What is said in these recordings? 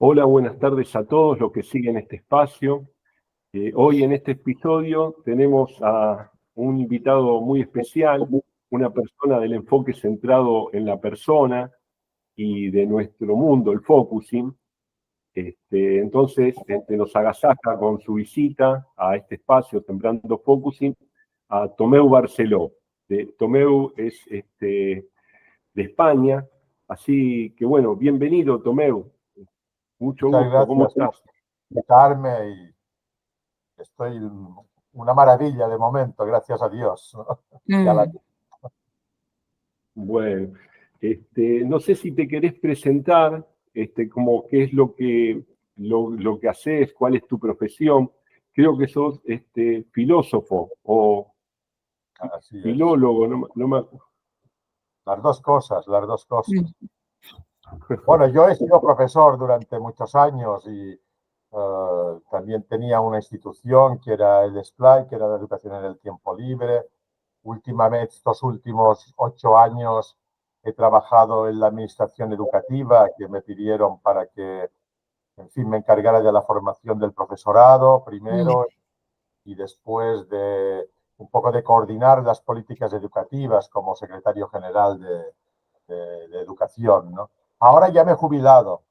Hola, buenas tardes a todos los que siguen este espacio. Hoy en este episodio tenemos a un invitado muy especial, una persona del enfoque centrado en la persona y de nuestro mundo, el focusing. Entonces, nos agasaja con su visita a este espacio, Sembrando Focusing, a Tomeu Barceló. Tomeu es de España, así que bueno, bienvenido Tomeu. Mucho Muchas gusto, ¿cómo gracias estás? por invitarme y estoy una maravilla de momento, gracias a Dios. Bueno, no sé si te querés presentar, como qué es lo que haces, cuál es tu profesión. Creo que sos filósofo o Así es. filólogo, no me Las dos cosas, las dos cosas. Bueno, yo he sido profesor durante muchos años y también tenía una institución que era el SPLAI, que era la educación en el tiempo libre. Últimamente, estos últimos 8 años, he trabajado en la administración educativa, que me pidieron para que, en fin, me encargara de la formación del profesorado primero y después de un poco de coordinar las políticas educativas como secretario general de educación, ¿no? Ahora ya me he jubilado,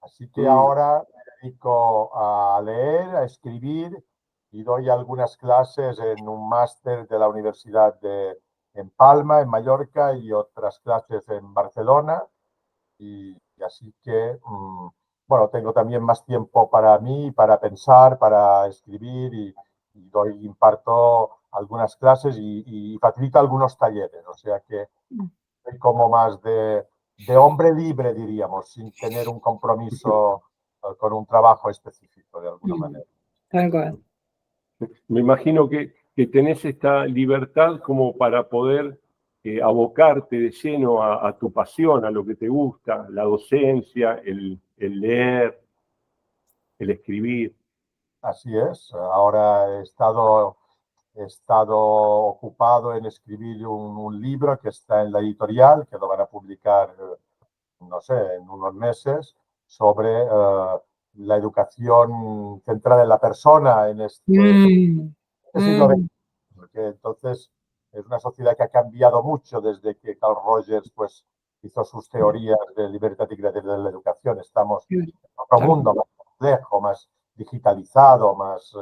así que ahora me dedico a leer, a escribir y doy algunas clases en un máster de la Universidad en Palma, en Mallorca, y otras clases en Barcelona. Y así que, bueno, tengo también más tiempo para mí, para pensar, para escribir imparto algunas clases y facilito algunos talleres. O sea que soy como más de hombre libre, diríamos, sin tener un compromiso con un trabajo específico, de alguna manera. Tal cual. Me imagino que tenés esta libertad como para poder abocarte de lleno a tu pasión, a lo que te gusta, la docencia, el leer, el escribir. Así es. Ahora he estado ocupado en escribir un libro que está en la editorial, que lo van a publicar, no sé, en unos meses, sobre la educación centrada en la persona en este siglo XX. Porque entonces es una sociedad que ha cambiado mucho desde que Carl Rogers pues, hizo sus teorías de libertad y creatividad de la educación. Estamos en otro mundo más complejo, más digitalizado, más,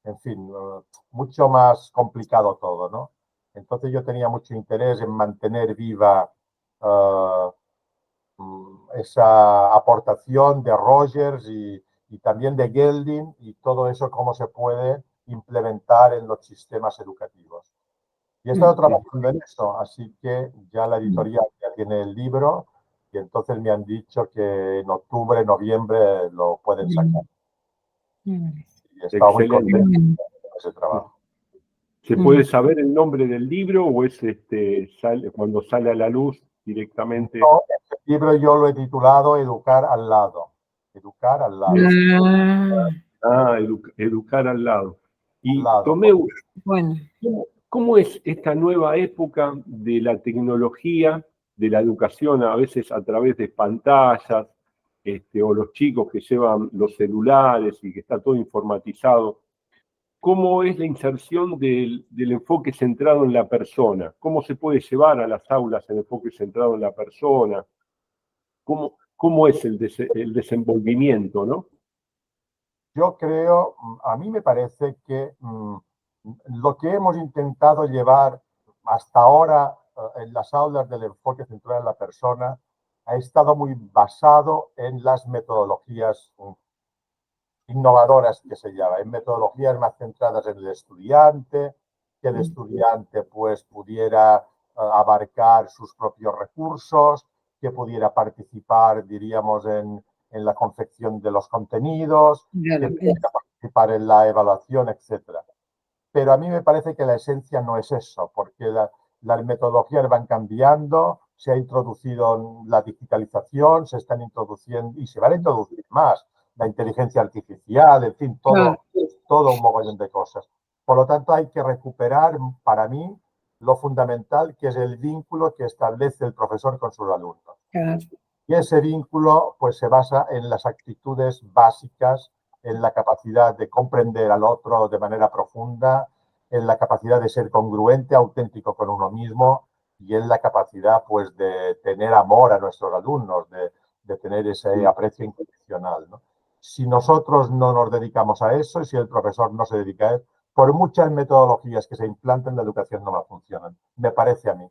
en fin, mucho más complicado todo, ¿no? Entonces yo tenía mucho interés en mantener viva esa aportación de Rogers y también de Gelding y todo eso, cómo se puede implementar en los sistemas educativos. Y he estado trabajando en eso, así que ya la editorial ya tiene el libro y entonces me han dicho que en octubre, noviembre lo pueden sacar. Y he estado muy Excelente. contento con ese trabajo. ¿Se puede saber el nombre del libro o es cuando sale a la luz directamente? No, este libro yo lo he titulado Educar al lado. Educar al lado. Educar al lado. Y Lado. Tomeu, Bueno. ¿cómo es esta nueva época de la tecnología, de la educación, a veces a través de pantallas, o los chicos que llevan los celulares y que está todo informatizado? ¿Cómo es la inserción del enfoque centrado en la persona? ¿Cómo se puede llevar a las aulas el enfoque centrado en la persona? ¿Cómo es el desenvolvimiento, ¿no? Yo creo, a mí me parece que lo que hemos intentado llevar hasta ahora en las aulas del enfoque centrado en la persona ha estado muy basado en las metodologías innovadoras que se llama, en metodologías más centradas en el estudiante, que el estudiante pues pudiera abarcar sus propios recursos, que pudiera participar, diríamos, en la confección de los contenidos, que pudiera participar en la evaluación, etcétera. Pero a mí me parece que la esencia no es eso, porque las metodologías van cambiando, se ha introducido la digitalización, se están introduciendo y se van a introducir más, la inteligencia artificial, en fin, todo un mogollón de cosas. Por lo tanto, hay que recuperar, para mí, lo fundamental, que es el vínculo que establece el profesor con sus alumnos. Y ese vínculo pues se basa en las actitudes básicas, en la capacidad de comprender al otro de manera profunda, en la capacidad de ser congruente, auténtico con uno mismo y en la capacidad pues de tener amor a nuestros alumnos, de tener ese aprecio incondicional, ¿no? Si nosotros no nos dedicamos a eso y si el profesor no se dedica a eso, por muchas metodologías que se implanten, la educación no va a funcionar, me parece a mí.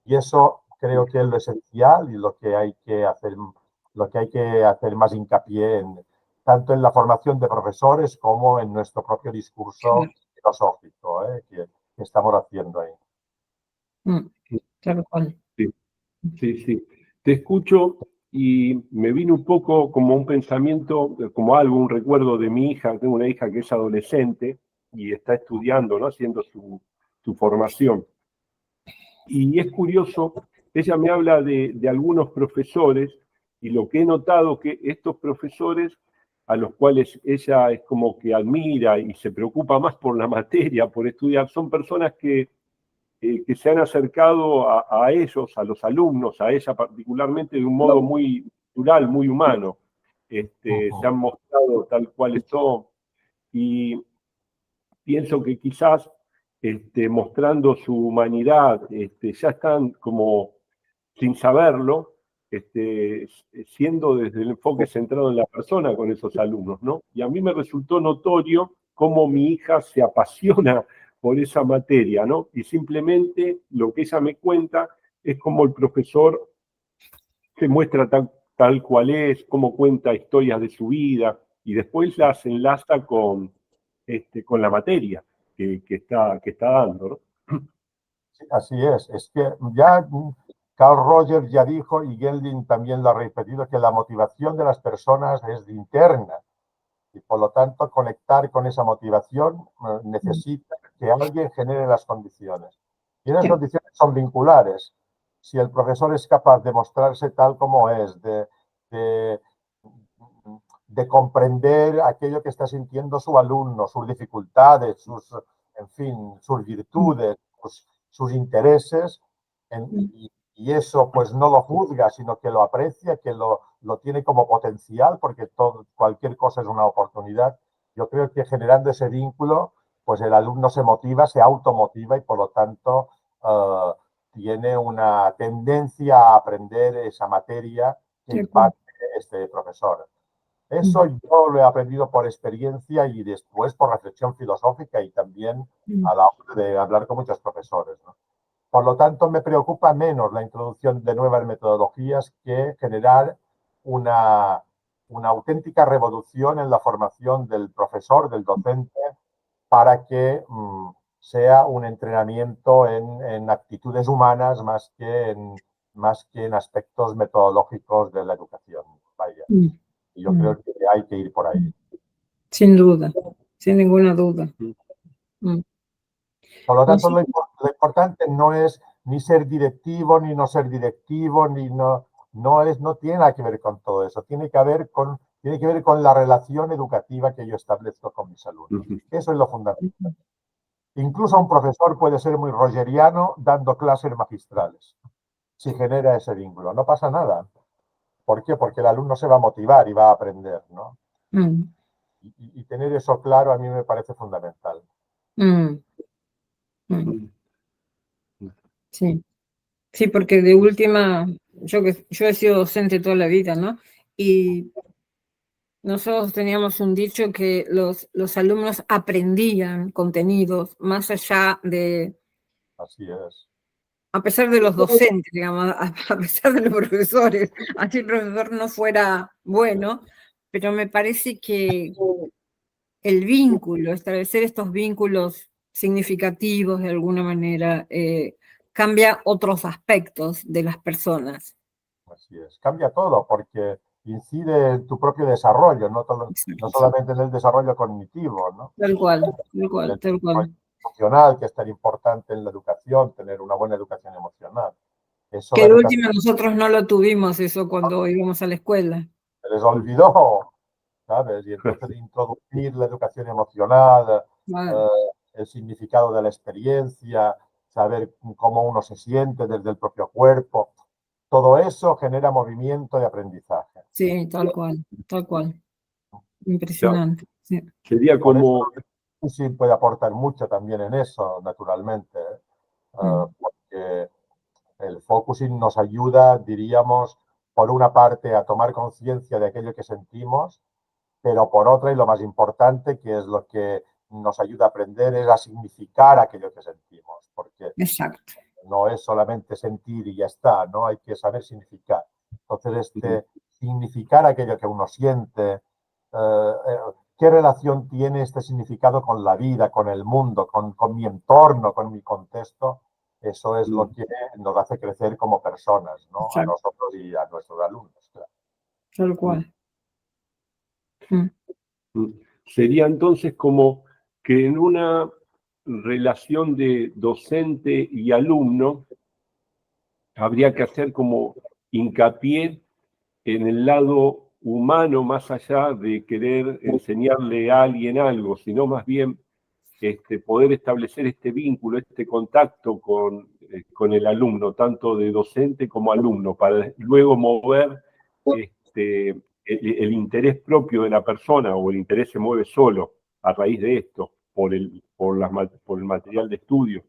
Y eso creo que es lo esencial y lo que hay que hacer más hincapié en, tanto en la formación de profesores como en nuestro propio discurso filosófico, que estamos haciendo ahí. Tal cual. Sí, sí, sí. Te escucho y me vino un poco como un pensamiento, como algo, un recuerdo de mi hija. Tengo una hija que es adolescente y está estudiando, ¿no? Haciendo su formación. Y es curioso, ella me habla de algunos profesores y lo que he notado que estos profesores a los cuales ella es como que admira y se preocupa más por la materia, por estudiar, son personas que se han acercado a ellos, a los alumnos, a ella particularmente, de un modo muy natural, muy humano. Se han mostrado tal cual son y pienso que quizás mostrando su humanidad, ya están como sin saberlo, siendo desde el enfoque centrado en la persona con esos alumnos, ¿no? Y a mí me resultó notorio cómo mi hija se apasiona por esa materia, ¿no? Y simplemente lo que ella me cuenta es cómo el profesor se muestra tal cual es, cómo cuenta historias de su vida, y después las enlaza con la materia que está dando, ¿no? Sí, así es que ya Carl Rogers ya dijo, y Gelding también lo ha repetido, que la motivación de las personas es interna y por lo tanto conectar con esa motivación necesita que alguien genere las condiciones. Y esas condiciones son vinculares. Si el profesor es capaz de mostrarse tal como es, de, de comprender aquello que está sintiendo su alumno, sus dificultades, en fin, sus virtudes, sus intereses, y eso pues no lo juzga, sino que lo aprecia, que lo tiene como potencial, porque cualquier cosa es una oportunidad. Yo creo que generando ese vínculo, pues el alumno se motiva, se automotiva y por lo tanto tiene una tendencia a aprender esa materia que imparte este profesor. Eso yo lo he aprendido por experiencia y después por reflexión filosófica y también a la hora de hablar con muchos profesores, ¿no? Por lo tanto, me preocupa menos la introducción de nuevas metodologías que generar una auténtica revolución en la formación del profesor, del docente, para que sea un entrenamiento en actitudes humanas más que en aspectos metodológicos de la educación. Vaya. Y yo creo que hay que ir por ahí. Sin duda, sin ninguna duda. Por lo tanto, lo importante no es ni ser directivo, ni no ser directivo, no tiene nada que ver con todo eso. Tiene que ver con la relación educativa que yo establezco con mis alumnos. Eso es lo fundamental. Incluso un profesor puede ser muy rogeriano dando clases magistrales, si genera ese vínculo. No pasa nada. ¿Por qué? Porque el alumno se va a motivar y va a aprender, ¿no? Y tener eso claro a mí me parece fundamental. Sí. Sí, porque de última, yo he sido docente toda la vida, ¿no? Y nosotros teníamos un dicho que los alumnos aprendían contenidos más allá de... Así es. A pesar de los docentes, digamos, a pesar de los profesores, así el profesor no fuera bueno, pero me parece que el vínculo, establecer estos vínculos significativos de alguna manera, cambia otros aspectos de las personas. Así es. Cambia todo porque incide en tu propio desarrollo, no solamente en el desarrollo cognitivo, ¿no? Tal cual, tal cual, tal cual. Emocional, que es tan importante en la educación, tener una buena educación emocional. Eso que de última nosotros no lo tuvimos eso cuando íbamos a la escuela. Se les olvidó, ¿sabes? Y entonces introducir la educación emocional, el significado de la experiencia, saber cómo uno se siente desde el propio cuerpo. todo eso genera movimiento de aprendizaje. Sí, tal cual, tal cual. Claro. Impresionante. Sí. Sería Por como, eso sí puede aportar mucho también en eso, naturalmente, porque el focusing nos ayuda, diríamos, por una parte a tomar conciencia de aquello que sentimos, pero por otra, y lo más importante, que es lo que nos ayuda a aprender, es a significar aquello que sentimos, porque Exacto. no es solamente sentir y ya está, ¿no? Hay que saber significar. Entonces, significar aquello que uno siente, qué relación tiene este significado con la vida, con el mundo, con mi entorno, con mi contexto, eso es lo que nos hace crecer como personas, ¿no? A Exacto. nosotros y a nuestros alumnos, claro. Tal cual. Mm. sería entonces como que en una relación de docente y alumno habría que hacer como hincapié en el lado humano más allá de querer enseñarle a alguien algo, sino más bien poder establecer este vínculo, este contacto con el alumno, tanto de docente como alumno, para luego mover el interés propio de la persona, o el interés se mueve solo a raíz de esto, por el material de estudio.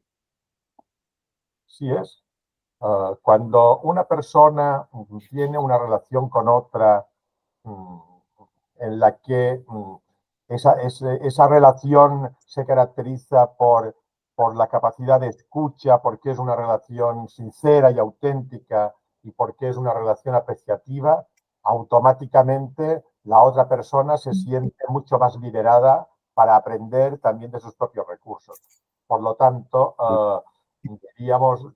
Sí es. Cuando una persona tiene una relación con otra en la que esa relación se caracteriza por la capacidad de escucha, porque es una relación sincera y auténtica y porque es una relación apreciativa, automáticamente la otra persona se siente mucho más liderada para aprender también de sus propios recursos. Por lo tanto, diríamos,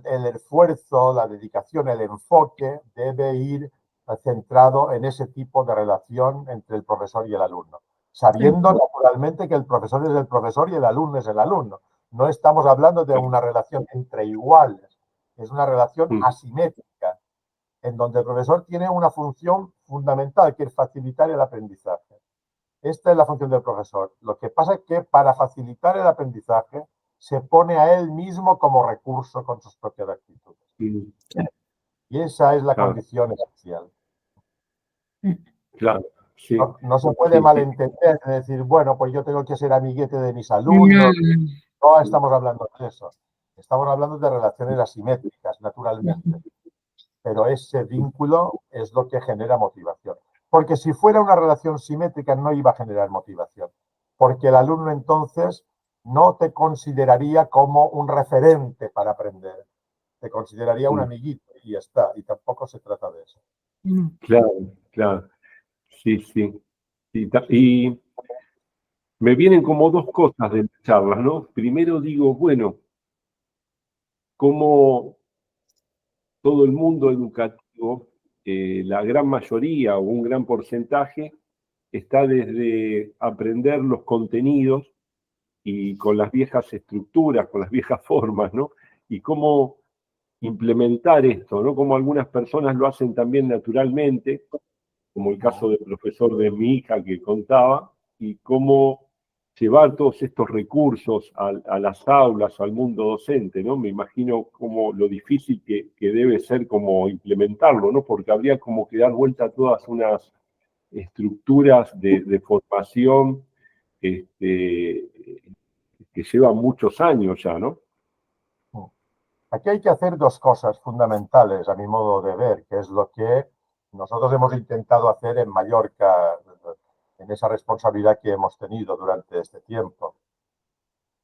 el esfuerzo, la dedicación, el enfoque debe ir centrado en ese tipo de relación entre el profesor y el alumno, sabiendo naturalmente que el profesor es el profesor y el alumno es el alumno. No estamos hablando de una relación entre iguales, es una relación asimétrica, en donde el profesor tiene una función fundamental, que es facilitar el aprendizaje. Esta es la función del profesor. Lo que pasa es que para facilitar el aprendizaje se pone a él mismo como recurso con sus propias actitudes. Y esa es la condición esencial. Claro, sí. No se puede malentender, es decir, bueno, pues yo tengo que ser amiguete de mis alumnos. No estamos hablando de eso. Estamos hablando de relaciones asimétricas, naturalmente. Pero ese vínculo es lo que genera motivación. Porque si fuera una relación simétrica no iba a generar motivación. Porque el alumno entonces no te consideraría como un referente para aprender. Te consideraría un amiguito y ya está. Y tampoco se trata de eso. Claro, claro. Sí, sí. Y me vienen como dos cosas de las charlas, ¿no? Primero digo, bueno, como todo el mundo educativo, la gran mayoría o un gran porcentaje, está desde aprender los contenidos y con las viejas estructuras, con las viejas formas, ¿no? Y cómo implementar esto, ¿no? Como algunas personas lo hacen también naturalmente, como el caso del profesor de mi hija que contaba, y cómo llevar todos estos recursos a las aulas, al mundo docente, ¿no? Me imagino como lo difícil que debe ser como implementarlo, ¿no? Porque habría como que dar vuelta a todas unas estructuras de formación que llevan muchos años ya, ¿no? Aquí hay que hacer dos cosas fundamentales, a mi modo de ver, que es lo que nosotros hemos intentado hacer en Mallorca, en esa responsabilidad que hemos tenido durante este tiempo.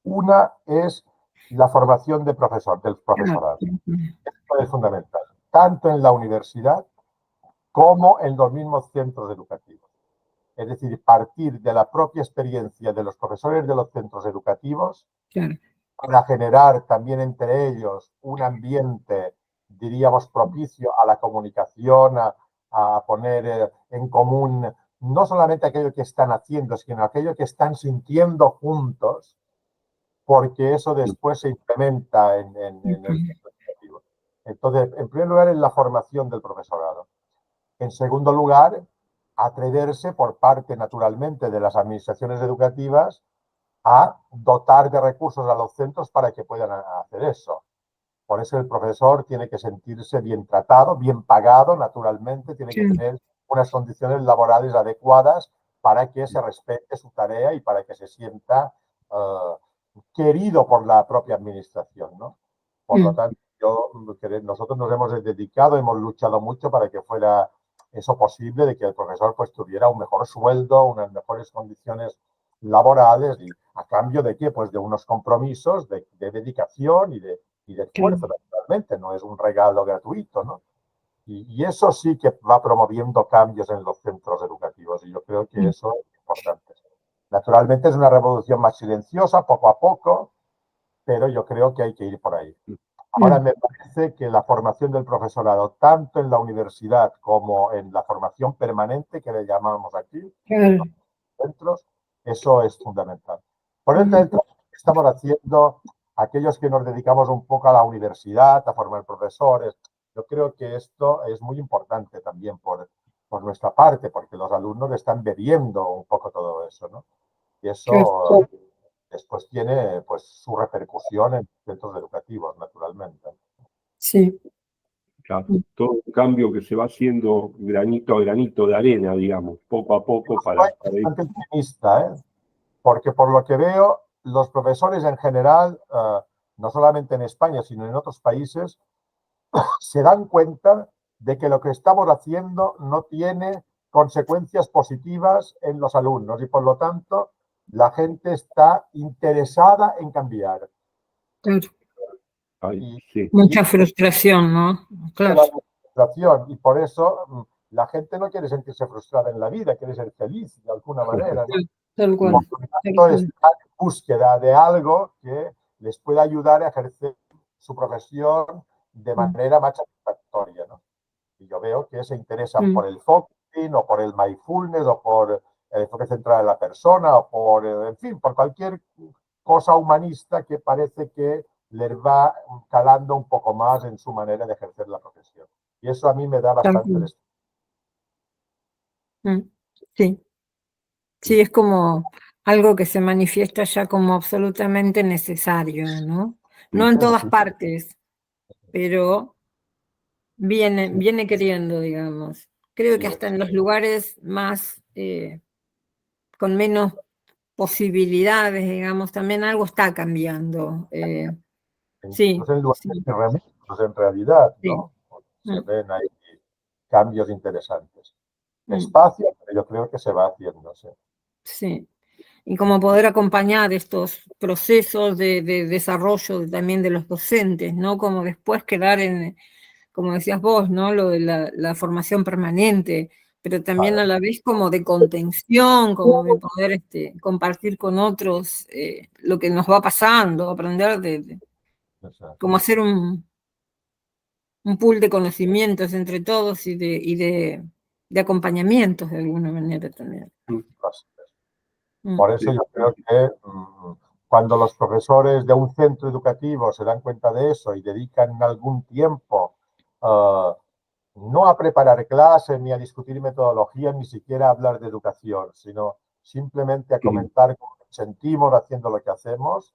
Una es la formación del profesorado. Esto es fundamental, tanto en la universidad como en los mismos centros educativos. Es decir, partir de la propia experiencia de los profesores de los centros educativos para generar también entre ellos un ambiente, diríamos, propicio a la comunicación, a poner en común no solamente aquello que están haciendo, sino aquello que están sintiendo juntos, porque eso después se implementa en el centro educativo. Entonces, en primer lugar, es la formación del profesorado. En segundo lugar, atreverse por parte, naturalmente, de las administraciones educativas a dotar de recursos a los centros para que puedan hacer eso. Por eso el profesor tiene que sentirse bien tratado, bien pagado, naturalmente, tiene que tener unas condiciones laborales adecuadas para que se respete su tarea y para que se sienta querido por la propia administración, ¿no? Por lo tanto, nosotros nos hemos dedicado, hemos luchado mucho para que fuera eso posible, de que el profesor pues tuviera un mejor sueldo, unas mejores condiciones laborales, y a cambio de qué, pues de unos compromisos de dedicación y de esfuerzo, naturalmente, no es un regalo gratuito, ¿no? Y eso sí que va promoviendo cambios en los centros educativos, y yo creo que eso es importante. Naturalmente es una revolución más silenciosa, poco a poco, pero yo creo que hay que ir por ahí. Ahora me parece que la formación del profesorado, tanto en la universidad como en la formación permanente, que le llamamos aquí, en los centros, eso es fundamental. Por eso el trabajo que estamos haciendo, aquellos que nos dedicamos un poco a la universidad, a formar profesores, yo creo que esto es muy importante también por nuestra parte, porque los alumnos están bebiendo un poco todo eso, ¿no? Y eso después tiene pues su repercusión en centros educativos, naturalmente. Sí. Claro, todo un cambio que se va haciendo granito a granito de arena, digamos, poco a poco para ir. Bastante optimista, porque por lo que veo, los profesores en general, no solamente en España, sino en otros países, se dan cuenta de que lo que estamos haciendo no tiene consecuencias positivas en los alumnos y por lo tanto la gente está interesada en cambiar. Ay, sí. Mucha frustración, ¿no? Claro. Frustración, y por eso la gente no quiere sentirse frustrada en la vida, quiere ser feliz de alguna manera, ¿no? Tal cual. Por lo tanto, está en búsqueda de algo que les pueda ayudar a ejercer su profesión de manera más satisfactoria, ¿no? Y yo veo que se interesan por el focusing o por el mindfulness o por el enfoque central de la persona o por, en fin, por cualquier cosa humanista que parece que les va calando un poco más en su manera de ejercer la profesión. Y eso a mí me da bastante... Sí. Sí, es como algo que se manifiesta ya como absolutamente necesario, ¿no? No en todas partes, pero viene queriendo, digamos. Creo que hasta en los lugares más, con menos posibilidades, digamos, también algo está cambiando. Sí. En lugares remotos, en realidad, ¿no? Se ven ahí cambios interesantes. Despacio, pero yo creo que se va haciendo. Sí. Y como poder acompañar estos procesos de desarrollo también de los docentes, ¿no? Como después quedar en, como decías vos, ¿no? Lo de la formación permanente, pero también a la vez como de contención, como de poder compartir con otros lo que nos va pasando, aprender como hacer un pool de conocimientos entre todos y de acompañamientos de alguna manera también. Por eso yo creo que cuando los profesores de un centro educativo se dan cuenta de eso y dedican algún tiempo no a preparar clases, ni a discutir metodología, ni siquiera a hablar de educación, sino simplemente a comentar cómo nos sentimos haciendo lo que hacemos,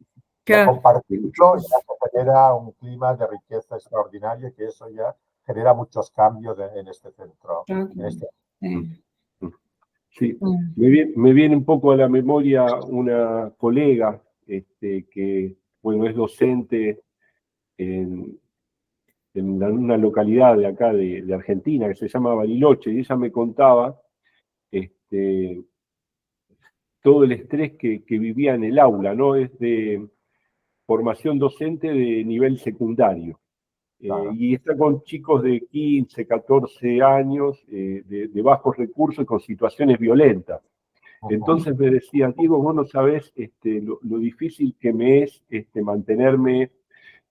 y a compartirlo, y ya se genera un clima de riqueza extraordinario, que eso ya genera muchos cambios en este centro. Sí, me viene un poco a la memoria una colega que, bueno, es docente en una localidad de acá de Argentina que se llama Bariloche, y ella me contaba todo el estrés que vivía en el aula, ¿no? Es de formación docente de nivel secundario. Y está con chicos de 15, 14 años, de bajos recursos y con situaciones violentas. Entonces me decía, Diego, vos no sabés lo difícil que me es mantenerme,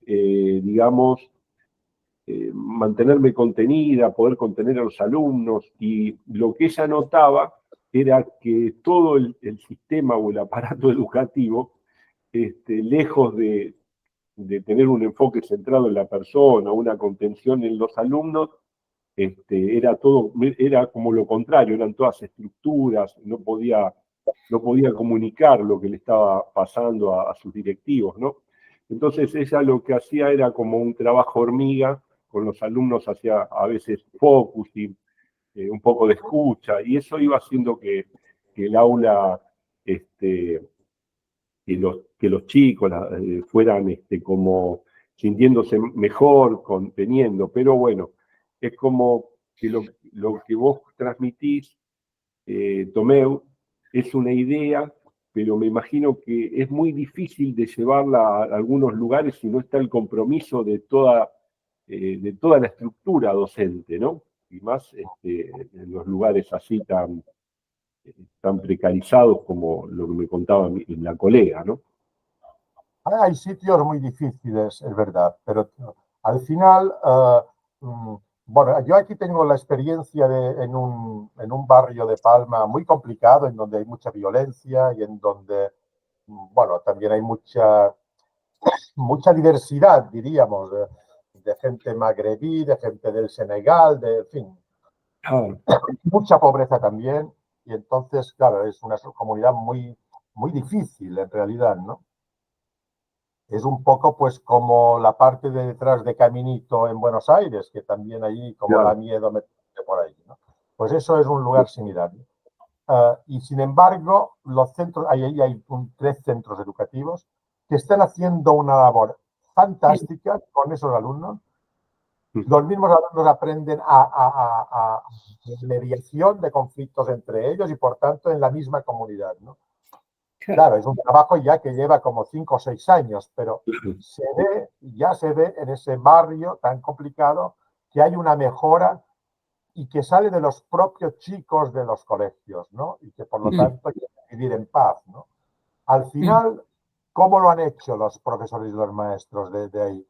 digamos, mantenerme contenida, poder contener a los alumnos, y lo que ella notaba era que todo el sistema o el aparato educativo, lejos de tener un enfoque centrado en la persona, una contención en los alumnos, era como lo contrario, eran todas estructuras, no podía comunicar lo que le estaba pasando a sus directivos, ¿no? Entonces ella lo que hacía era como un trabajo hormiga, con los alumnos hacía a veces focus y un poco de escucha, y eso iba haciendo que el aula, que los chicos fueran como sintiéndose mejor, conteniendo, pero bueno, es como que lo que vos transmitís, Tomeu, es una idea, pero me imagino que es muy difícil de llevarla a algunos lugares si no está el compromiso de toda la estructura docente, ¿no? Y más en los lugares así tan precarizados como lo que me contaba la colega, ¿no? Hay sitios muy difíciles, es verdad, pero al final, bueno, yo aquí tengo la experiencia en un barrio de Palma muy complicado, en donde hay mucha violencia y en donde, bueno, también hay mucha diversidad, diríamos, de gente magrebí, de gente del Senegal, en fin, mucha pobreza también. Y entonces, claro, es una comunidad muy difícil en realidad, ¿no? Es un poco pues como la parte de detrás de Caminito en Buenos Aires, que también allí como da miedo meterse por ahí, ¿no? Pues eso es un lugar similar. Y sin embargo, los centros, ahí hay 3 centros educativos que están haciendo una labor fantástica con esos alumnos. Los mismos alumnos aprenden a mediación de conflictos entre ellos y por tanto en la misma comunidad, ¿no? Claro, es un trabajo ya que lleva como 5 o 6 años, pero ya se ve en ese barrio tan complicado que hay una mejora y que sale de los propios chicos de los colegios, ¿no? Y que por lo tanto hay que vivir en paz, ¿no? Al final, ¿cómo lo han hecho los profesores y los maestros de ahí?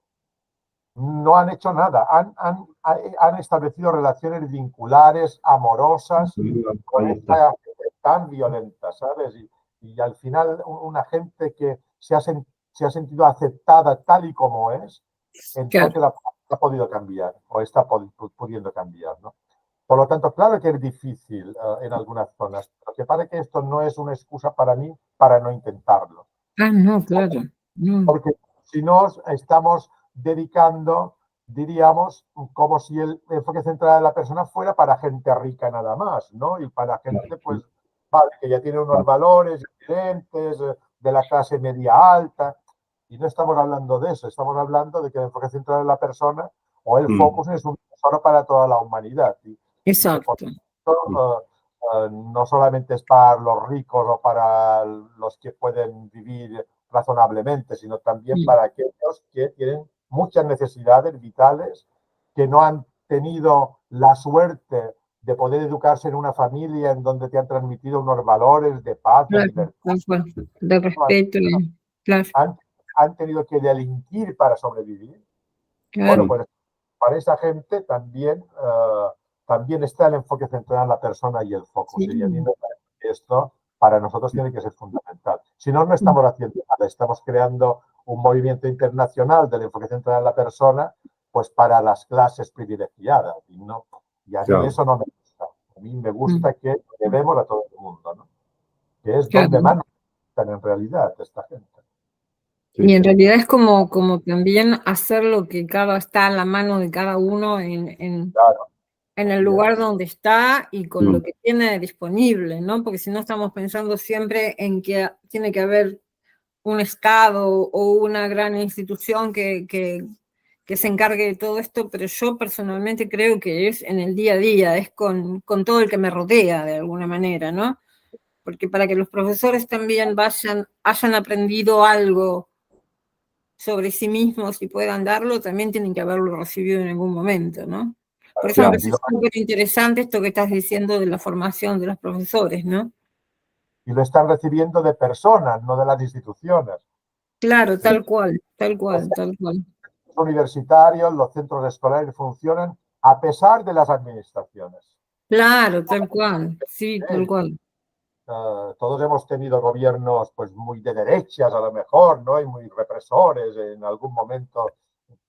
No han hecho nada, han establecido relaciones vinculares, amorosas, con esta gente tan violenta, ¿sabes? Y al final una gente que se ha sentido aceptada tal y como es, entonces ha podido cambiar o está pudiendo cambiar, ¿no? Por lo tanto, claro que es difícil en algunas zonas, pero que parece que esto no es una excusa para mí para no intentarlo. Ah, no, claro. Porque si no, estamos dedicando, diríamos, como si el enfoque central de la persona fuera para gente rica nada más, ¿no? Y para gente, pues, vale, que ya tiene unos valores diferentes, de la clase media alta. Y no estamos hablando de eso, estamos hablando de que el enfoque central de la persona o el focus es un tesoro para toda la humanidad. Exacto. No solamente es para los ricos o para los que pueden vivir razonablemente, sino también para aquellos que tienen muchas necesidades vitales, que no han tenido la suerte de poder educarse en una familia en donde te han transmitido unos valores de paz, de libertad, de respeto. Claro. Han tenido que delinquir para sobrevivir. Claro. Bueno, pues para esa gente también está el enfoque central en la persona y el foco. Sí. Y a mí me parece que esto para nosotros tiene que ser fundamental. Si no, no estamos haciendo nada, estamos creando un movimiento internacional del enfoque central en la persona, pues para las clases privilegiadas. Y a mí eso no me gusta. A mí me gusta que debemos a todo el mundo, ¿no? Que es donde más están en realidad esta gente. Y en realidad es como también hacer lo que está a la mano de cada uno en el lugar donde está y con lo que tiene disponible, ¿no? Porque si no estamos pensando siempre en que tiene que haber un Estado o una gran institución que se encargue de todo esto, pero yo personalmente creo que es en el día a día, es con todo el que me rodea de alguna manera, ¿no? Porque para que los profesores también hayan aprendido algo sobre sí mismos y puedan darlo, también tienen que haberlo recibido en algún momento, ¿no? Por eso me parece súper interesante esto que estás diciendo de la formación de los profesores, ¿no? Y lo están recibiendo de personas, no de las instituciones. Claro, tal cual. Los universitarios, los centros escolares funcionan a pesar de las administraciones. Claro, tal cual, sí, tal cual. Todos hemos tenido gobiernos pues muy de derechas a lo mejor, ¿no? Y muy represores en algún momento,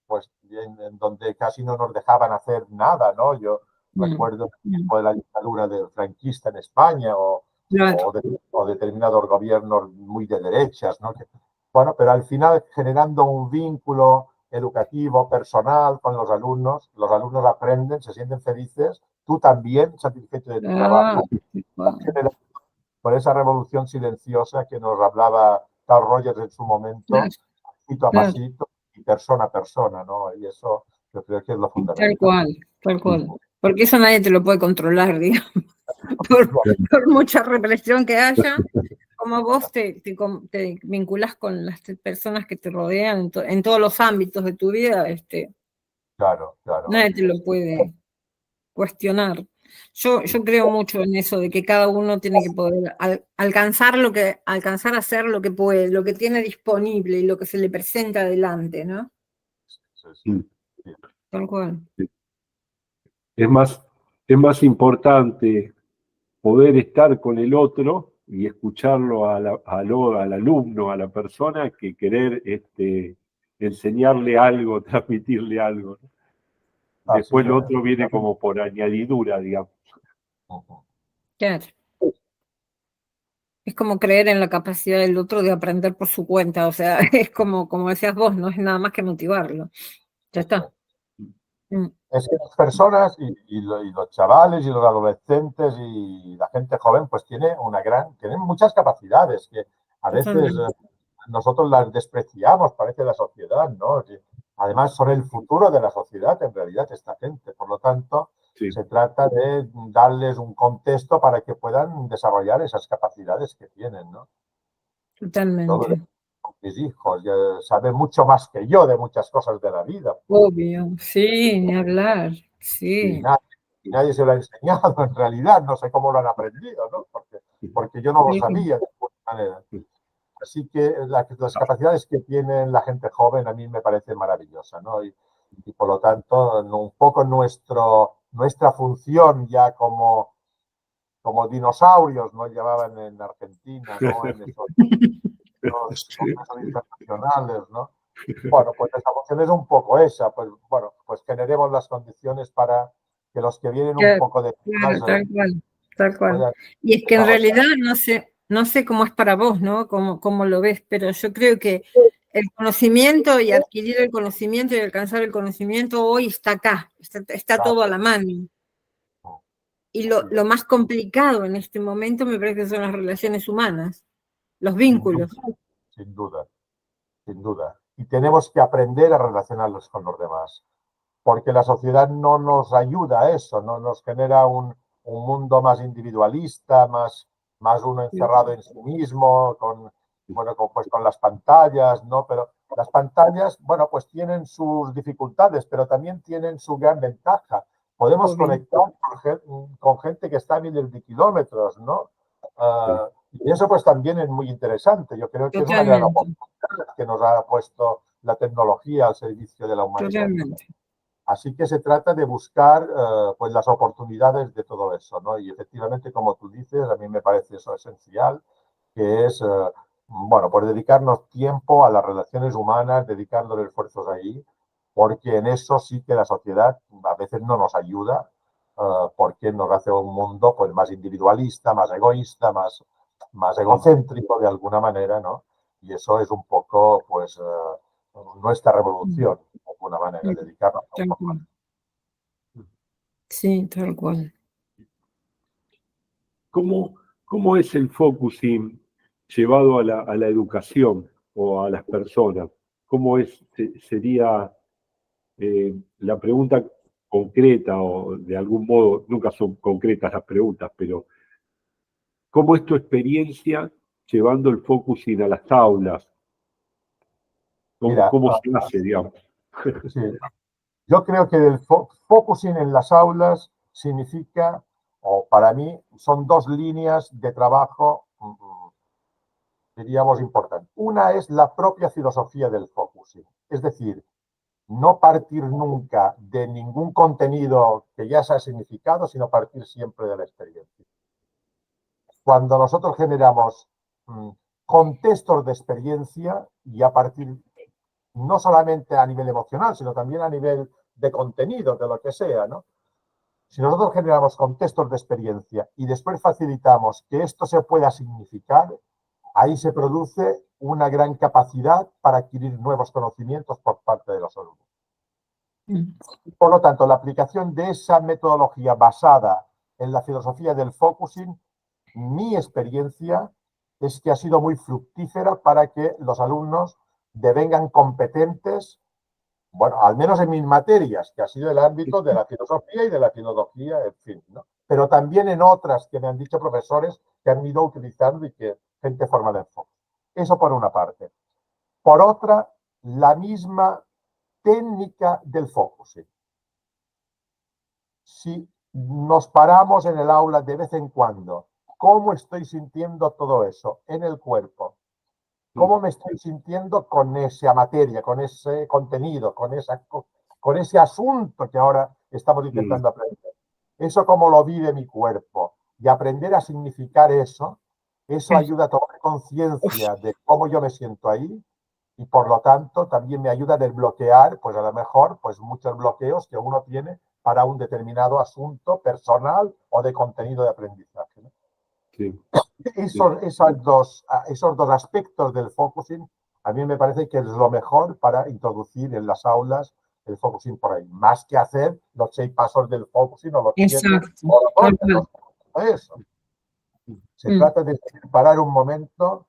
pues en donde casi no nos dejaban hacer nada, ¿no? Yo recuerdo el tiempo de la dictadura franquista en España o determinados gobiernos muy de derechas, ¿no? bueno, pero al final generando un vínculo educativo, personal con los alumnos aprenden, se sienten felices, tú también satisfecho de tu trabajo, por esa revolución silenciosa que nos hablaba Carl Rogers en su momento, pasito a pasito y persona a persona, ¿no? Y eso yo creo que es lo fundamental. Tal cual. Porque eso nadie te lo puede controlar, digamos. Por mucha represión que haya, como vos te vinculás con las personas que te rodean en todos los ámbitos de tu vida, claro. Nadie te lo puede cuestionar. Yo creo mucho en eso de que cada uno tiene que poder alcanzar a hacer lo que puede, lo que tiene disponible y lo que se le presenta adelante, ¿no? Sí. Tal cual. Es más importante poder estar con el otro y escucharlo al alumno, a la persona, que querer enseñarle algo, transmitirle algo, ¿no? Después lo otro viene como por añadidura, digamos. Claro. Es como creer en la capacidad del otro de aprender por su cuenta, o sea, es como decías vos, no es nada más que motivarlo. Ya está. Es que las personas y los chavales y los adolescentes y la gente joven pues tienen muchas capacidades que a veces nosotros las despreciamos, parece la sociedad, ¿no? Además son el futuro de la sociedad en realidad esta gente, por lo tanto se trata de darles un contexto para que puedan desarrollar esas capacidades que tienen, ¿no? Totalmente. Mis hijos ya saben mucho más que yo de muchas cosas de la vida. Obvio, sí, ni hablar, sí. Y nadie se lo ha enseñado en realidad, no sé cómo lo han aprendido, ¿no? Porque yo no lo sabía de alguna manera. Así que las capacidades que tiene la gente joven a mí me parecen maravillosas, ¿no? Y por lo tanto, un poco nuestra función ya como dinosaurios, ¿no? Llamaban en Argentina, ¿no? En esos internacionales, ¿no? Bueno, pues esa función es un poco esa, pues bueno, pues generemos las condiciones para que los que vienen un poco de más, tal cual. Y es que en realidad no sé cómo es para vos, ¿no? Cómo lo ves, pero yo creo que el conocimiento y adquirir el conocimiento y alcanzar el conocimiento hoy está acá, está todo a la mano. Y lo más complicado en este momento me parece que son las relaciones humanas, los vínculos. Sin duda. Y tenemos que aprender a relacionarlos con los demás, porque la sociedad no nos ayuda a eso, no nos genera un mundo más individualista, más uno encerrado en sí mismo, con las pantallas, ¿no? Pero las pantallas, bueno, pues tienen sus dificultades, pero también tienen su gran ventaja. Podemos conectar con gente que está a miles de kilómetros, ¿no? Y eso pues también es muy interesante. Yo creo que es una gran oportunidad que nos ha puesto la tecnología al servicio de la humanidad. Así que se trata de buscar pues las oportunidades de todo eso, ¿no? Y efectivamente, como tú dices, a mí me parece eso esencial, que es, bueno, pues dedicarnos tiempo a las relaciones humanas, dedicarnos esfuerzos ahí, porque en eso sí que la sociedad a veces no nos ayuda, porque nos hace un mundo pues más individualista, más egoísta, más egocéntrico de alguna manera, ¿no? Y eso es un poco, pues, nuestra revolución, de alguna manera, dedicarnos a un poco más. Sí, tal cual. ¿Cómo es el focusing llevado a la educación o a las personas? ¿Cómo sería la pregunta concreta, o de algún modo, nunca son concretas las preguntas, pero ¿cómo es tu experiencia llevando el focusing a las aulas? ¿Cómo se hace, digamos? Sí. Yo creo que el focusing en las aulas significa, o para mí, son dos líneas de trabajo, diríamos, importantes. Una es la propia filosofía del focusing, es decir, no partir nunca de ningún contenido que ya sea significado, sino partir siempre de la experiencia. Cuando nosotros generamos contextos de experiencia y a partir, no solamente a nivel emocional, sino también a nivel de contenido, de lo que sea, ¿no? Si nosotros generamos contextos de experiencia y después facilitamos que esto se pueda significar, ahí se produce una gran capacidad para adquirir nuevos conocimientos por parte de los alumnos. Por lo tanto, la aplicación de esa metodología basada en la filosofía del focusing, mi experiencia es que ha sido muy fructífera para que los alumnos devengan competentes, bueno, al menos en mis materias, que ha sido el ámbito de la filosofía y de la filología, en fin, ¿no? Pero también en otras que me han dicho profesores que han ido utilizando y que gente formada en focus. Eso por una parte. Por otra, la misma técnica del focusing. Si nos paramos en el aula de vez en cuando, ¿cómo estoy sintiendo todo eso en el cuerpo? ¿Cómo me estoy sintiendo con esa materia, con ese contenido, con ese asunto que ahora estamos intentando aprender? Eso cómo lo vive mi cuerpo. Y aprender a significar eso ayuda a tomar conciencia de cómo yo me siento ahí y por lo tanto también me ayuda a desbloquear, pues a lo mejor, pues muchos bloqueos que uno tiene para un determinado asunto personal o de contenido de aprendizaje, ¿no? Sí. Esos dos aspectos del focusing a mí me parece que es lo mejor para introducir en las aulas el focusing por ahí, más que hacer los 6 pasos del focusing o los 7 o los 12, eso. Se trata de parar un momento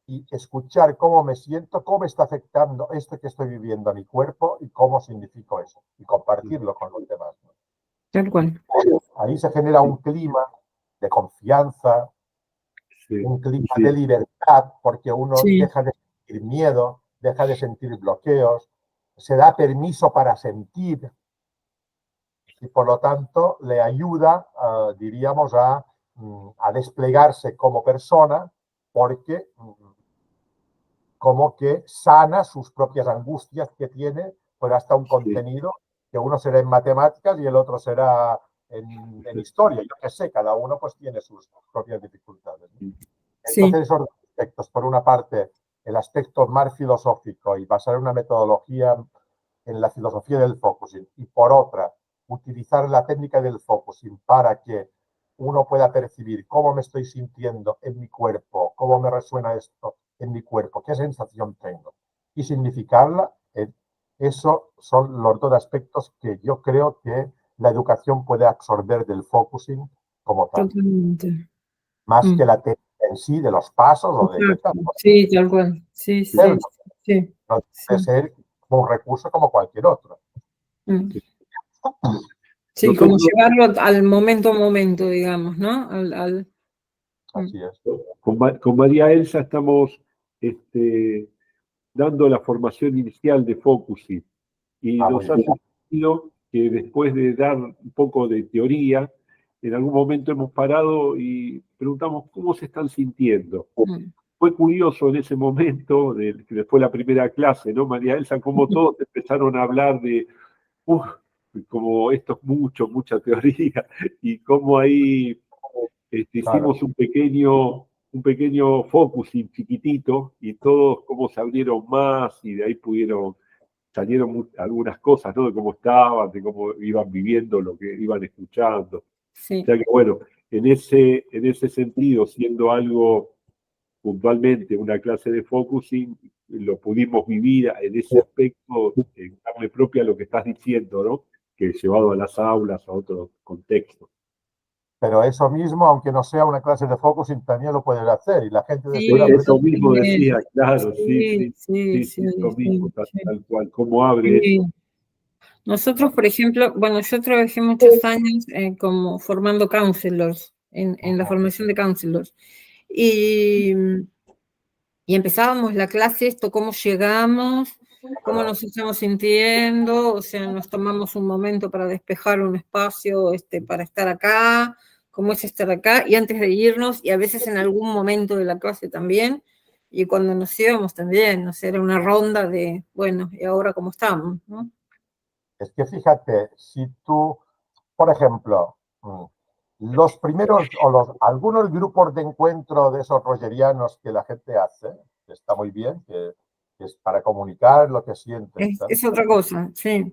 y escuchar cómo me siento, cómo está afectando esto que estoy viviendo a mi cuerpo y cómo significo eso, y compartirlo con los demás, ¿no? Tal cual. Ahí se genera un clima de confianza, un clima de libertad, porque uno deja de sentir miedo, deja de sentir bloqueos, se da permiso para sentir y por lo tanto le ayuda, diríamos, a desplegarse como persona porque como que sana sus propias angustias que tiene, pues hasta un contenido que uno será en matemáticas y el otro será en historia. Yo qué sé, cada uno pues tiene sus propias dificultades, ¿no? Entonces esos dos aspectos, por una parte el aspecto más filosófico y basar una metodología en la filosofía del focusing y por otra utilizar la técnica del focusing para que uno pueda percibir cómo me estoy sintiendo en mi cuerpo, cómo me resuena esto en mi cuerpo, qué sensación tengo y significarla, eso son los dos aspectos que yo creo que la educación puede absorber del focusing como tal. Totalmente. Más que la técnica en sí de los pasos o de... Sí, tal cual. Sí, sí. No debe ser un recurso como cualquier otro. Sí, como llevarlo al momento, digamos, ¿no? Así es. Con María Elsa estamos dando la formación inicial de focusing y nos ha sentido que después de dar un poco de teoría, en algún momento hemos parado y preguntamos cómo se están sintiendo. Fue curioso en ese momento, que fue la primera clase, ¿no, María Elsa? Como todos empezaron a hablar de, como esto es mucha teoría, y cómo ahí hicimos un pequeño focusing chiquitito, y todos cómo se abrieron más, y de ahí salieron algunas cosas, ¿no? De cómo estaban, de cómo iban viviendo lo que iban escuchando. Sí. O sea que, bueno, en ese sentido, siendo algo puntualmente una clase de focusing, lo pudimos vivir en ese aspecto, en carne propia, lo que estás diciendo, ¿no? Que llevado a las aulas, a otro contexto. Pero eso mismo, aunque no sea una clase de focusing, también lo puedes hacer. Y la gente eso mismo decía, claro, sí, lo mismo, tal cual. ¿Cómo abre eso? Nosotros, por ejemplo, bueno, yo trabajé muchos años como formando counselors, en la formación de counselors. Y empezábamos la clase, esto, cómo llegamos, cómo nos estamos sintiendo, o sea, nos tomamos un momento para despejar un espacio para estar acá, cómo es estar acá, y antes de irnos, y a veces en algún momento de la clase también, y cuando nos íbamos también, o sea, era una ronda de, bueno, ¿y ahora cómo estamos? ¿No? Es que fíjate, si tú, por ejemplo, los primeros o algunos grupos de encuentro de esos rogerianos que la gente hace, que está muy bien, que es para comunicar lo que sientes. Es otra cosa, sí.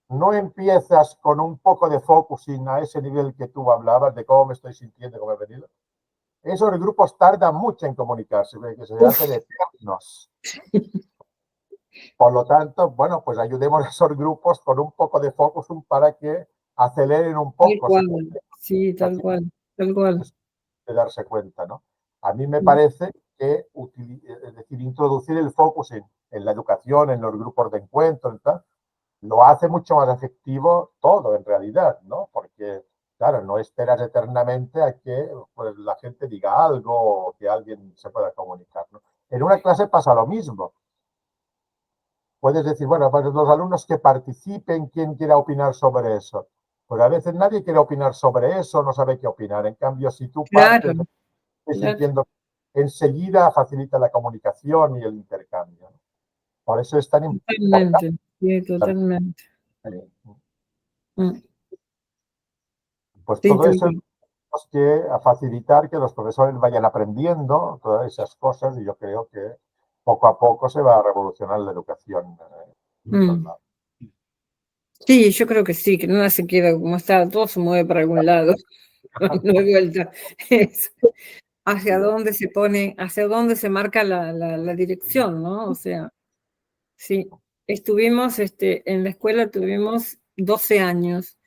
No empiezas con un poco de focusing a ese nivel que tú hablabas de cómo me estoy sintiendo, cómo he venido. esos grupos tardan mucho en comunicarse, que se hacen eternos. Por lo tanto, bueno, pues ayudemos a esos grupos con un poco de focusing para que aceleren un Tal poco. cual, sí, tal cual, tal cual. De darse cuenta, ¿no? A mí me Mm. parece que es decir, introducir el focusing en la educación, en los grupos de encuentro, y tal, lo hace mucho más efectivo todo en realidad, ¿no? Porque, claro, no esperas eternamente a que pues, la gente diga algo o que alguien se pueda comunicar, ¿no? En una clase pasa lo mismo. Puedes decir, bueno, pues los alumnos que participen, ¿quién quiera opinar sobre eso? Pues a veces nadie quiere opinar sobre eso, no sabe qué opinar. En cambio, si tú Claro, partes claro, sintiendo, enseguida facilita la comunicación y el intercambio, ¿no? Por eso es tan importante. totalmente, sí, totalmente. Mm. Pues Sí, todo tal eso cual. tenemos que facilitar que los profesores vayan aprendiendo todas esas cosas y yo creo que poco a poco se va a revolucionar la educación en todos Mm. lados. Sí, yo creo que sí, que nada se queda como está, todo se mueve para algún lado, no hay vuelta. Es hacia dónde se pone, hacia dónde se marca la dirección, ¿no? O sea, sí, estuvimos, en la escuela tuvimos 12 años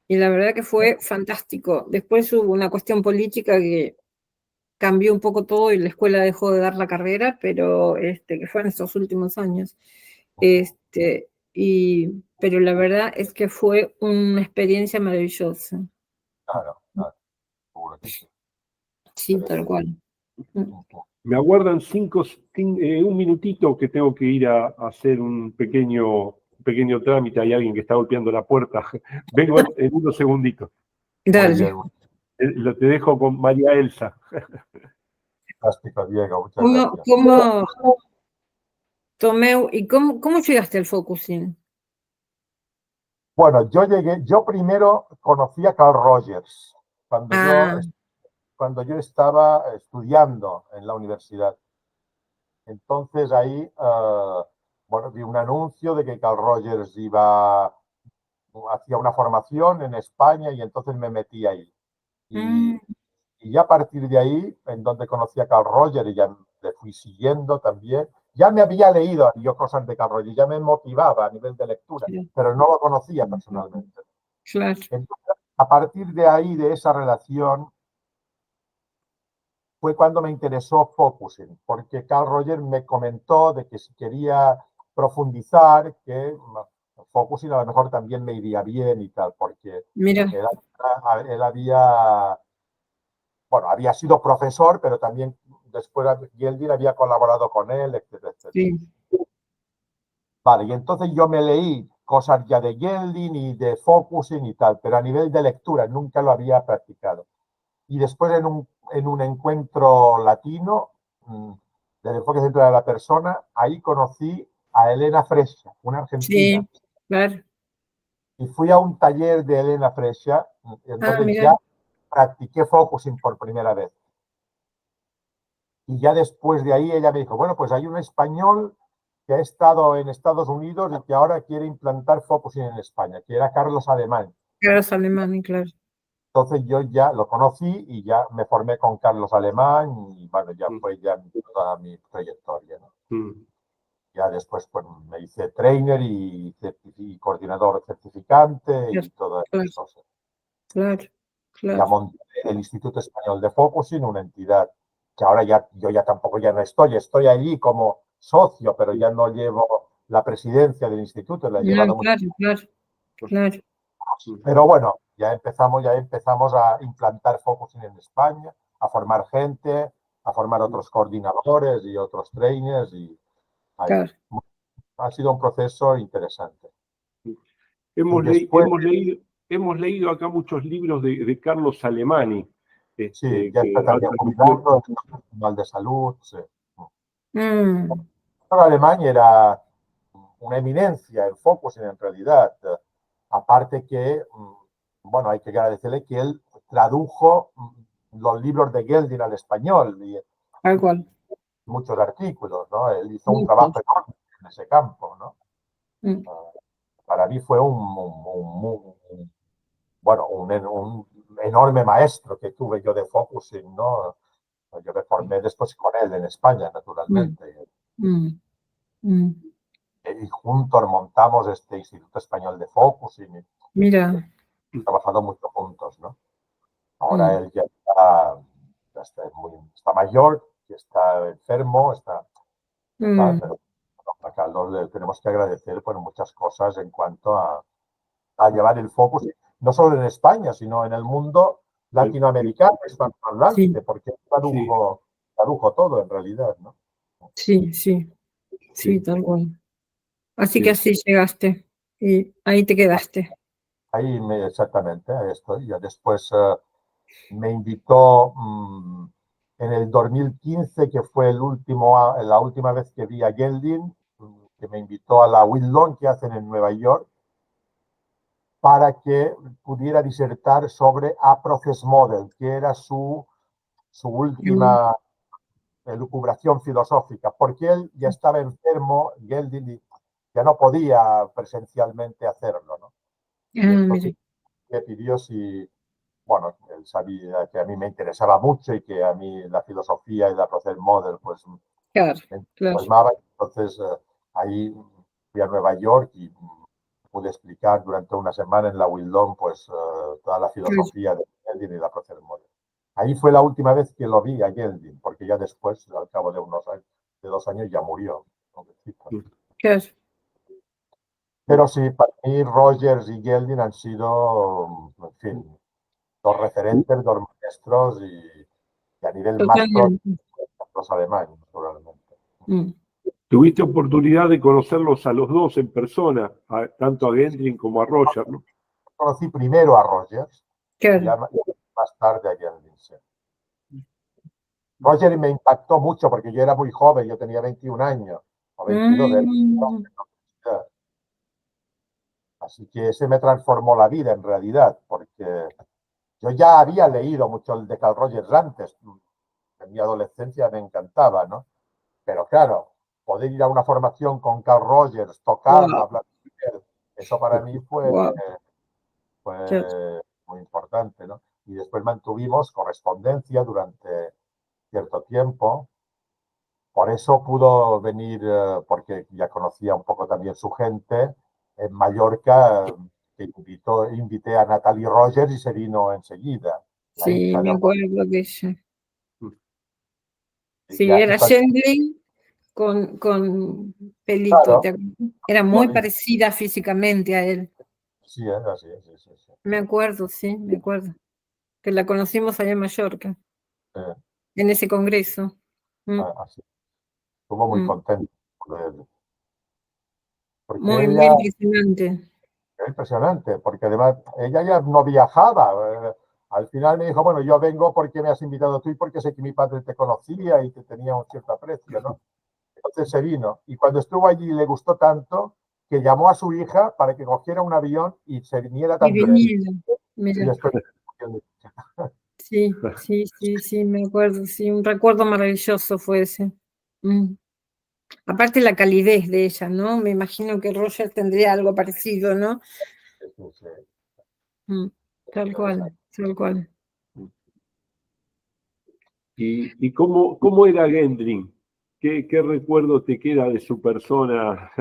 y la verdad que fue fantástico. Después hubo una cuestión política que cambió un poco todo y la escuela dejó de dar la carrera, pero que fue en estos últimos años. Pero la verdad es que fue una experiencia maravillosa. Claro, claro, seguro que sí. Sí, tal cual. Mm. Me aguardan un minutito que tengo que ir a hacer un pequeño trámite. Hay alguien que está golpeando la puerta. Vengo en unos segunditos. Muy Dale. bien, Te dejo con María Elsa. fantástico, Diego, muchas ¿Cómo, gracias. cómo, Tomeu, y cómo llegaste al focusing? Bueno, yo primero conocí a Carl Rogers Ah, cuando yo estaba estudiando en la universidad. Entonces ahí, bueno, vi un anuncio de que Carl Rogers hacía una formación en España y entonces me metí ahí. Y, mm, y ya a partir de ahí, en donde conocí a Carl Rogers y ya le fui siguiendo también, ya me había leído yo cosas de Carl Rogers, ya me motivaba a nivel de lectura, sí, pero no lo conocía personalmente. claro. Entonces, a partir de ahí, de esa relación, fue cuando me interesó focusing, porque Carl Rogers me comentó de que si quería profundizar, que focusing a lo mejor también me iría bien y tal, porque Mira, él, él había, bueno, había sido profesor, pero también después Yeldin había colaborado con él, etcétera, etcétera. sí. Vale, y entonces yo me leí cosas ya de Yeldin y de focusing y tal, pero a nivel de lectura nunca lo había practicado. Y después en un encuentro latino del enfoque central de la persona, ahí conocí a Elena Frescia, una argentina, Sí, claro. y fui a un taller de Elena Frescia, Ah, entonces mira, ya practiqué focusing por primera vez. Y ya después de ahí ella me dijo, bueno, pues hay un español que ha estado en Estados Unidos y que ahora quiere implantar focusing en España, que era Carlos Alemán. claro, es alemán, claro. Entonces yo ya lo conocí y ya me formé con Carlos Alemán y bueno, ya fue ya toda mi trayectoria, ¿no? Ya después pues, me hice trainer y coordinador certificante y Claro, todas claro, esas cosas. claro, Ya claro. monté el Instituto Español de Focusing, una entidad que ahora ya yo ya tampoco ya no estoy allí como socio, pero ya no llevo la presidencia del instituto, la he No, llevado mucho. claro, claro, claro. Pero bueno, ya empezamos a implantar Focusing en España, a formar gente, a formar otros coordinadores y otros trainers y ahí. Claro. Ha sido un proceso interesante. Y Hemos, le- después, hemos, leído, hemos leído acá muchos libros de Carlos Alemani, sí, ya está que ha también transmitido. jubilado, el Nacional de Salud. Sí. Mm, Alemania era una eminencia en Focusing en realidad. Aparte que, bueno, hay que agradecerle que él tradujo los libros de Geldin al español y tal cual. muchos artículos, ¿no? Él hizo un trabajo Muchos. enorme en ese campo, ¿no? Mm, Para mí fue bueno, un enorme maestro que tuve yo de focusing, ¿no? Yo me formé después con él en España, naturalmente. Y juntos montamos este Instituto Español de Focusing. Mira. Trabajado mucho juntos, ¿no? Ahora él ya está mayor, ya está enfermo, pero a Carlos le tenemos que agradecer por muchas cosas en cuanto a llevar el foco, no solo en España, sino en el mundo latinoamericano, hispanohablante, porque tradujo todo en realidad, ¿no? Sí, tal cual. Así que así llegaste y ahí te quedaste. Ahí exactamente, ahí estoy. Ya después me invitó en el 2015, que fue la última vez que vi a Gelding, que me invitó a la Whitlow que hacen en Nueva York, para que pudiera disertar sobre A Process Model, que era su última elucubración filosófica, porque él ya estaba enfermo, Gelding ya no podía presencialmente hacerlo, ¿no? Y entonces me pidió si, bueno, él sabía que a mí me interesaba mucho y que a mí la filosofía y la Process Model pues me entusiasmaba. Entonces ahí fui a Nueva York y pude explicar durante una semana en la Wildon pues toda la filosofía de Gelding y la Process Model. Ahí fue la última vez que lo vi a Gelding, porque ya después, al cabo de 2 años, ya murió. Pero sí, para mí Rogers y Gelding han sido, en fin, dos referentes, dos maestros y a nivel más los alemanes, naturalmente. Tuviste oportunidad de conocerlos a los dos en persona, tanto a Gelding como a Rogers, ¿no? Conocí primero a Rogers y más tarde a Gelding. Sí. Rogers me impactó mucho porque yo era muy joven, yo tenía 21 años o 22 Así que ese me transformó la vida en realidad, porque yo ya había leído mucho el de Carl Rogers antes. En mi adolescencia me encantaba, ¿no? Pero claro, poder ir a una formación con Carl Rogers, tocarlo, hablar con él, eso para mí fue muy importante, ¿no? Y después mantuvimos correspondencia durante cierto tiempo. Por eso pudo venir, porque ya conocía un poco también su gente, en Mallorca, que invité a Natalie Rogers y se vino enseguida. Sí, me acuerdo de ella. Sí, ya, era Gelding con pelito. Claro. Era muy parecida físicamente a él. Sí, así. Me acuerdo, que la conocimos allá en Mallorca, en ese congreso. Así. Estuvo muy contento de él. Muy impresionante. Impresionante, porque además ella ya no viajaba. Al final me dijo, bueno, yo vengo porque me has invitado tú y porque sé que mi padre te conocía y te tenía un cierto aprecio, ¿no? Entonces se vino. Y cuando estuvo allí le gustó tanto que llamó a su hija para que cogiera un avión y se viniera también. Mira. Sí, me acuerdo, sí, un recuerdo maravilloso fue ese. Aparte la calidez de ella, ¿no? Me imagino que Roger tendría algo parecido, ¿no? Tal cual. ¿Y cómo era Gendling? ¿Qué recuerdo te queda de su persona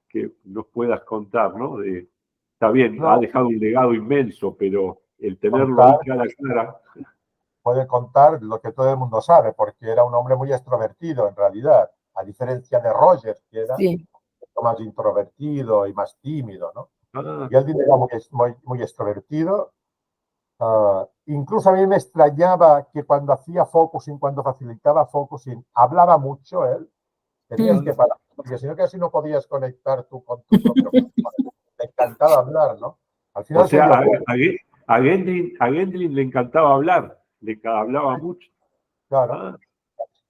que nos puedas contar, ¿no? Está bien, ha dejado un legado inmenso, pero el tenerlo ahí cara a cara. Puede contar lo que todo el mundo sabe, porque era un hombre muy extrovertido en realidad, a diferencia de Rogers, que era más introvertido y más tímido, ¿no? Y él era muy extrovertido. Incluso a mí me extrañaba que cuando hacía focusing, cuando facilitaba focusing, hablaba mucho él. Tenías que parar, porque si no, casi no podías conectar tú con tu propio. Le encantaba hablar, ¿no? Al final, o sea, a Gendling le encantaba hablar, le hablaba mucho. Claro.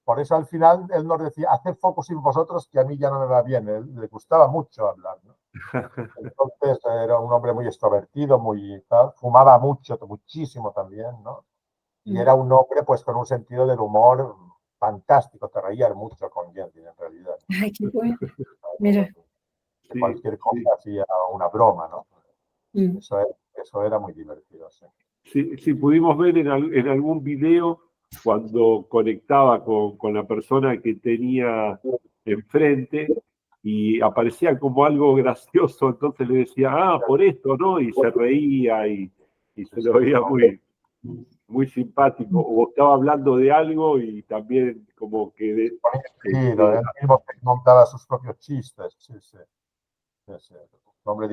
Por eso al final él nos decía, haced focusing vosotros, que a mí ya no me va bien. Él le gustaba mucho hablar, ¿no? Entonces era un hombre muy extrovertido, fumaba mucho, muchísimo también, ¿no? Y era un hombre pues con un sentido del humor fantástico, te reías mucho con Gendling en realidad. Ay, qué bueno. Mira. De cualquier cosa hacía una broma, ¿no? Eso era muy divertido, sí. Sí, pudimos ver en algún video cuando conectaba con la persona que tenía enfrente y aparecía como algo gracioso, entonces le decía, por esto, ¿no? Y se reía y se lo veía muy simpático. O estaba hablando de algo y también como que... Sí, él mismo montaba sus propios chistes. Sí, sí.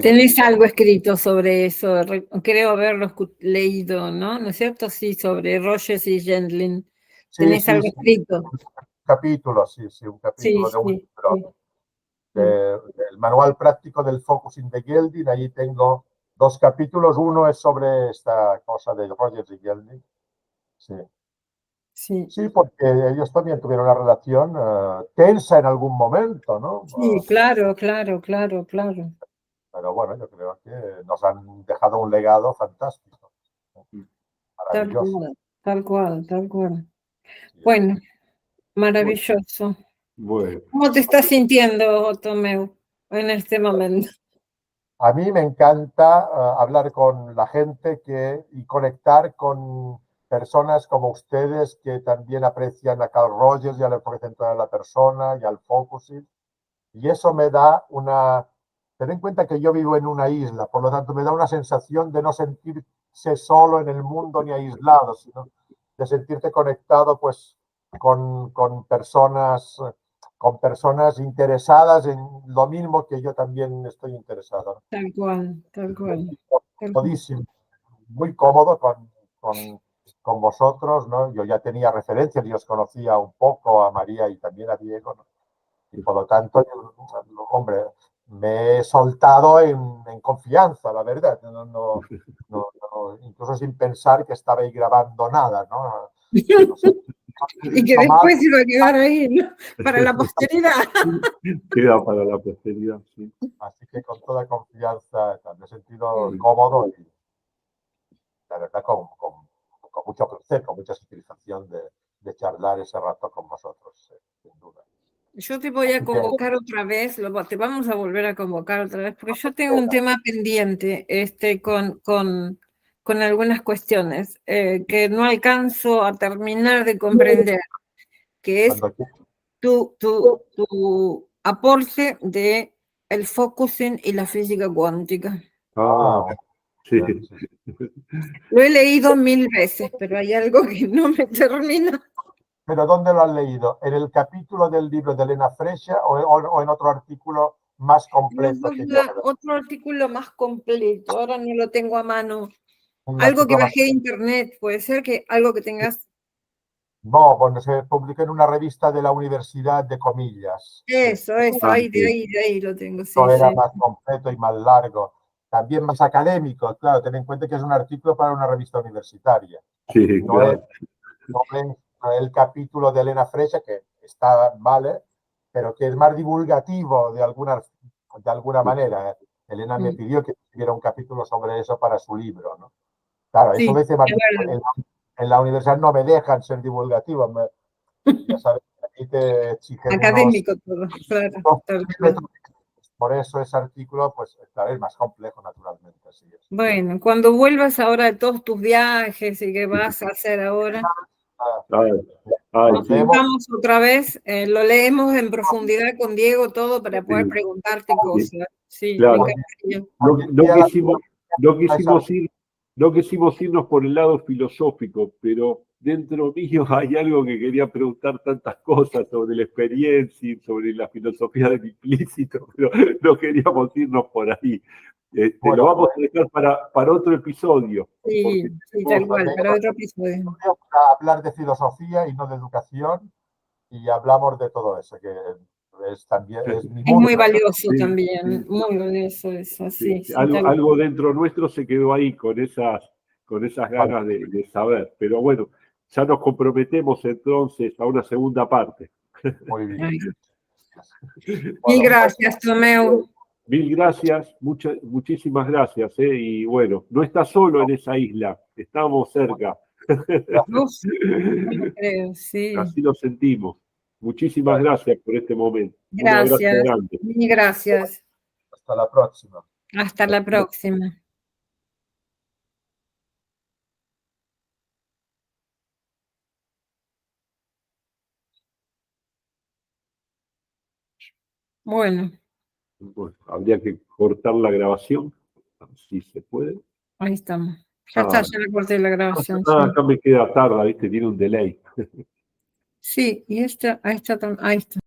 Tenés algo escrito sobre eso, creo haberlo leído, ¿no? ¿No es cierto? Sí, sobre Rogers y Gendlin. ¿Tenés algo escrito? Un capítulo, un capítulo de un libro. Sí. El manual práctico del Focusing de Gelding, allí tengo 2 capítulos. Uno es sobre esta cosa de Rogers y Gelding. Sí, porque ellos también tuvieron una relación tensa en algún momento, ¿no? Sí, claro. Pero bueno, yo creo que nos han dejado un legado fantástico. Maravilloso. Tal cual. Bueno, maravilloso. Bueno. ¿Cómo te estás sintiendo, Tomeu, en este momento? A mí me encanta hablar con la gente y conectar con personas como ustedes que también aprecian a Carl Rogers y al enfoque central de la persona y al focusing. Y eso me da ten en cuenta que yo vivo en una isla, por lo tanto me da una sensación de no sentirse solo en el mundo ni aislado, sino de sentirte conectado pues con personas interesadas en lo mismo que yo también estoy interesado. Tal cual. Comodísimo, muy cómodo con vosotros, ¿no? Yo ya tenía referencias, yo os conocía un poco a María y también a Diego, ¿no? Y por lo tanto, hombre, me he soltado en confianza, la verdad. Incluso sin pensar que estabais grabando nada, ¿no? No sé. Y que después iba a quedar ahí, ¿no? Para la posteridad. Queda para la posteridad, sí. Así que con toda confianza me he sentido cómodo y la verdad con mucho placer, con mucha satisfacción de charlar ese rato con vosotros, sin duda. Yo te voy a convocar otra vez, te vamos a volver a convocar otra vez, porque yo tengo un tema pendiente con algunas cuestiones que no alcanzo a terminar de comprender, que es tu aporte de el focusing y la física cuántica. Sí. Lo he leído 1000 veces, pero hay algo que no me termina. ¿Pero dónde lo has leído? ¿En el capítulo del libro de Elena Fresha o en otro artículo más completo? Otro artículo más completo, ahora no lo tengo a mano. Un Algo que artículo bajé de internet, puede ser que algo que tengas. No, bueno, se publicó en una revista de la Universidad de Comillas. Eso, ahí, de ahí lo tengo, sí. Era más completo y más largo. También más académico, claro, ten en cuenta que es un artículo para una revista universitaria. Sí, no es el capítulo de Elena Fresha, que está vale, pero que es más divulgativo de alguna manera. Elena me pidió que hiciera un capítulo sobre eso para su libro, ¿no? Claro, eso dice en la universidad no me dejan ser divulgativo. Ya sabes, aquí te exigen académico todo, claro. Por eso ese artículo, pues, claro, es más complejo, naturalmente. Así es. Bueno, cuando vuelvas ahora de todos tus viajes y qué vas a hacer ahora, nos juntamos otra vez, lo leemos en profundidad con Diego todo para poder preguntarte cosas. Sí, claro. me encantaría. No quisimos irnos por el lado filosófico, pero dentro mío hay algo que quería preguntar tantas cosas sobre la experiencia, sobre la filosofía del implícito, pero no queríamos irnos por ahí. Lo vamos a dejar para otro episodio. Sí, tal cual, para otro episodio. Hablar de filosofía y no de educación, y hablamos de todo eso, que también es mi mundo. Muy valioso también, muy valioso eso, sí. Algo dentro nuestro se quedó ahí con esas ganas de saber, pero bueno, ya nos comprometemos entonces a una segunda parte. Muy bien. Mil gracias, Tomeu. Mil gracias, muchísimas gracias. Y bueno, no estás solo en esa isla, estamos cerca. Creo, sí. Así lo sentimos. Muchísimas gracias por este momento. Gracias. Un abrazo grande. Mil gracias. Hasta la próxima. Hasta la próxima. Bueno, Bueno, habría que cortar la grabación, si se puede. ahí estamos. Ya está, ya le corté la grabación. Sí, Acá me queda tarda, ¿viste? Tiene un delay. sí, y esta, ahí está, ahí está.